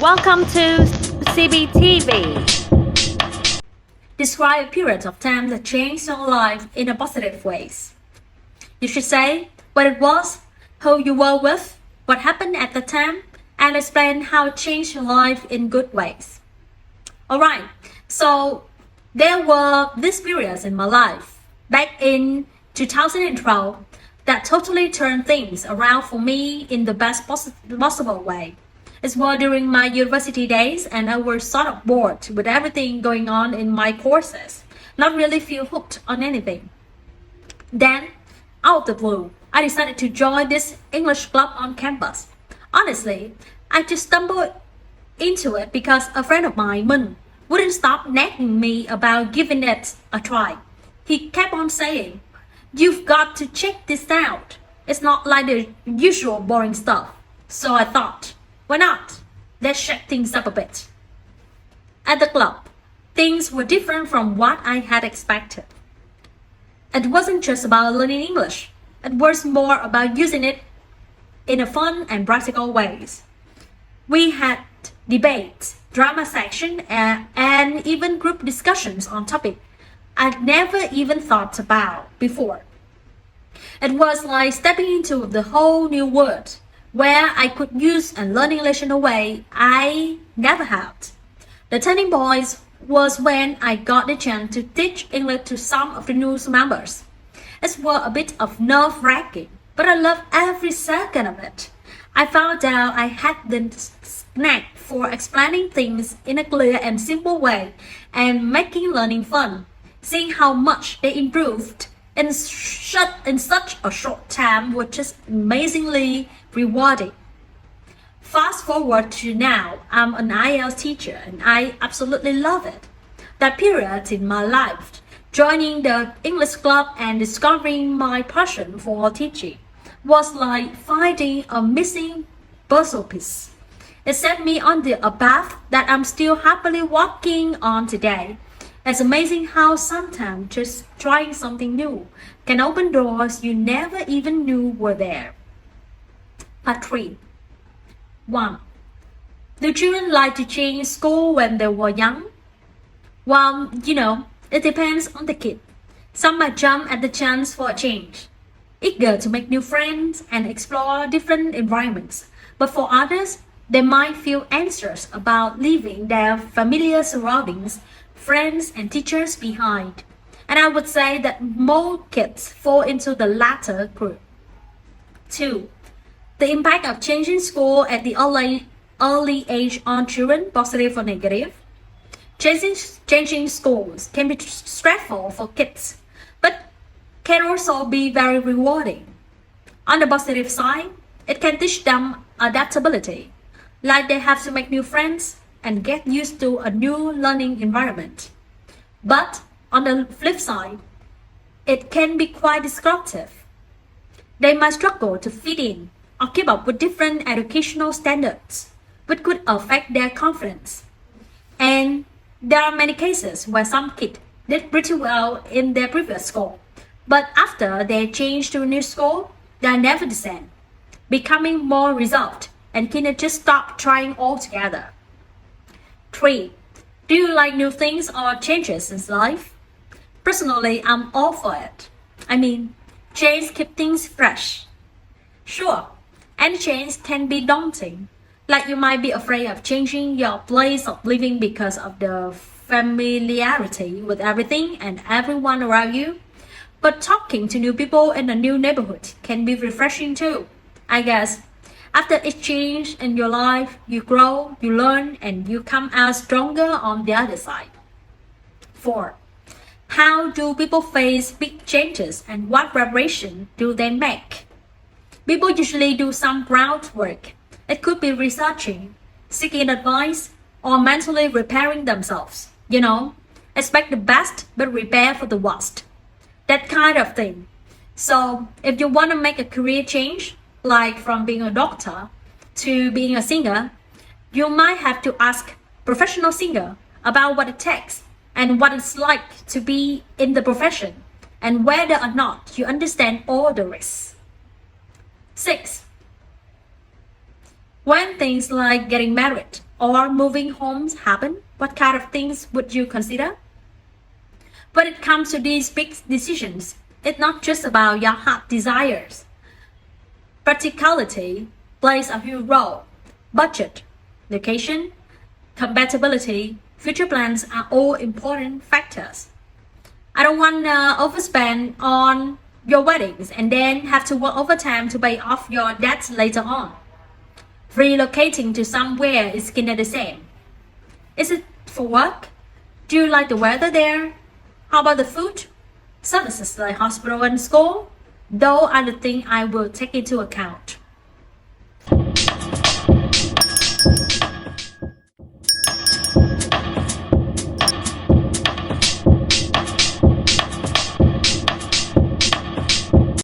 Welcome to CBTV. Describe a period of time that changed your life in a positive ways. You should say what it was, who you were with, what happened at the time, and explain how it changed your life in good ways. Alright, so there were these periods in my life back in 2012 that totally turned things around for me in the best possible way. It was during my university days and I was sort of bored with everything going on in my courses, not really feel hooked on anything. Then, out of the blue, I decided to join this English club on campus. Honestly, I just stumbled into it because a friend of mine, Min, wouldn't stop nagging me about giving it a try. He kept on saying, "You've got to check this out. It's not like the usual boring stuff." So I thought, why not? Let's shake things up a bit. At the club, things were different from what I had expected. It wasn't just about learning English. It was more about using it in a fun and practical ways. We had debates, drama section, and even group discussions on topics I'd never even thought about before. It was like stepping into the whole new world where I could use and learn English in a way I never had. The turning point was when I got the chance to teach English to some of the new members. It was a bit of nerve-wracking, but I loved every second of it. I found out I had the knack for explaining things in a clear and simple way and making learning fun. Seeing how much they improved in such a short time was just amazingly rewarding. Fast forward to now, I'm an IELTS teacher and I absolutely love it. That period in my life, joining the English club and discovering my passion for teaching, was like finding a missing puzzle piece. It set me on a path that I'm still happily walking on today. It's amazing how sometimes just trying something new can open doors you never even knew were there. Part 3. 1. Do children like to change school when they were young? Well, it depends on the kid. Some might jump at the chance for a change, eager to make new friends and explore different environments. But for others, they might feel anxious about leaving their familiar surroundings, friends and teachers behind. And I would say that more kids fall into the latter group. 2. The impact of changing school at the early age on children, positive or negative. Changing schools can be stressful for kids, but can also be very rewarding. On the positive side, it can teach them adaptability, like they have to make new friends and get used to a new learning environment. But on the flip side, it can be quite disruptive. They might struggle to fit in or keep up with different educational standards, which could affect their confidence. And there are many cases where some kids did pretty well in their previous school, but after they change to a new school, they are never the same, becoming more reserved and can just stop trying altogether. 3. Do you like new things or changes in life? Personally, I'm all for it. Change keeps things fresh. Sure, any change can be daunting. Like you might be afraid of changing your place of living because of the familiarity with everything and everyone around you. But talking to new people in a new neighborhood can be refreshing too. I guess after each change in your life, you grow, you learn, and you come out stronger on the other side. 4. How do people face big changes and what preparation do they make? People usually do some groundwork. It could be researching, seeking advice, or mentally preparing themselves. Expect the best but prepare for the worst. That kind of thing. So if you want to make a career change, like from being a doctor to being a singer, you might have to ask professional singer about what it takes and what it's like to be in the profession and whether or not you understand all the risks. 6. When things like getting married or moving homes happen, what kind of things would you consider? When it comes to these big decisions, it's not just about your heart desires. Practicality plays a huge role. Budget, location, compatibility, future plans are all important factors. I don't want to overspend on your weddings and then have to work overtime to pay off your debts later on. Relocating to somewhere is kinda the same. Is it for work? Do you like the weather there? How about the food? Services like hospital and school? Those are the things I will take into account.